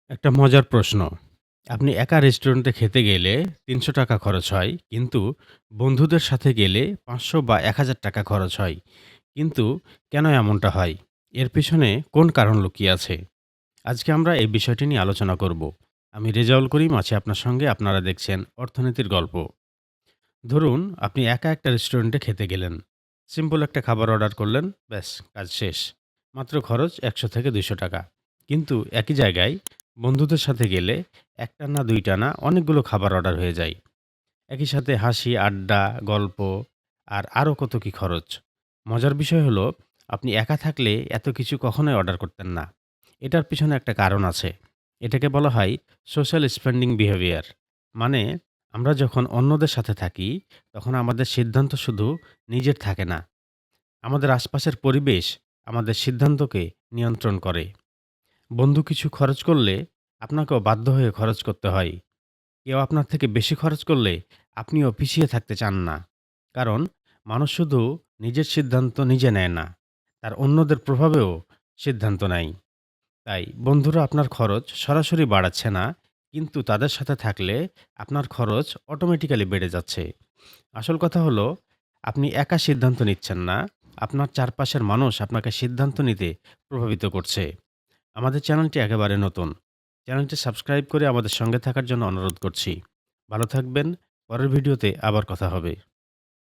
একটা মজার প্রশ্ন। আপনি একা রেস্টুরেন্টে খেতে গেলে ৳৩০০ খরচ হয়। কিন্তু বন্ধুদের সাথে গেলে ৳৫০০ বা ৳১,০০০ খরচ হয়। কিন্তু কেন এমনটা হয়? এর পেছনে কোন কারণ লুকিয়ে আছে? আজকে আমরা এই বিষয়টি নিয়ে আলোচনা করব। আমি রেজাউল করিম আছি আপনার সঙ্গে। আপনারা দেখছেন অর্থনীতির গল্প। ধরুন আপনি একা একটা রেস্টুরেন্টে খেতে গেলেন। সিম্পল একটা খাবার অর্ডার করলেন, ব্যাস কাজ শেষ। মাত্র খরচ ৳১০০ থেকে ৳২০০। কিন্তু একই জায়গায় বন্ধুদের সাথে গেলে ১ টা না ২ টা না অনেকগুলো খাবার অর্ডার হয়ে যায়। একই সাথে হাসি, আড্ডা, গল্প আর আরও কত কি খরচ। মজার বিষয় হলো আপনি একা থাকলে এত কিছু কখনোই অর্ডার করতেন না। এটার পিছনে একটা কারণ আছে। এটাকে বলা হয় সোশ্যাল স্পেন্ডিং বিহেভিয়ার। মানে আমরা যখন অন্যদের সাথে থাকি তখন আমাদের সিদ্ধান্ত শুধু নিজের থাকে না। আমাদের আশপাশের পরিবেশ আমাদের সিদ্ধান্তকে নিয়ন্ত্রণ করে। বন্ধু কিছু খরচ করলে আপনাকেও বাধ্য হয়ে খরচ করতে হয়। কেউ আপনার থেকে বেশি খরচ করলে আপনিও পিছিয়ে থাকতে চান না। কারণ মানুষ শুধু নিজের সিদ্ধান্ত নিজে নেয় না, তার অন্যদের প্রভাবেও সিদ্ধান্ত নেয়। তাই বন্ধুরা আপনার খরচ সরাসরি বাড়াচ্ছে না, কিন্তু তাদের সাথে থাকলে আপনার খরচ অটোমেটিক্যালি বেড়ে যাচ্ছে। আসল কথা হলো আপনি একা সিদ্ধান্ত নিচ্ছেন না, আপনার চারপাশের মানুষ আপনাকে সিদ্ধান্ত নিতে প্রভাবিত করছে। আমাদের চ্যানেলটি একেবারে নতুন। চ্যানেলটি সাবস্ক্রাইব করে আমাদের সঙ্গে থাকার জন্য অনুরোধ করছি। ভালো থাকবেন। পরের ভিডিওতে আবার কথা হবে।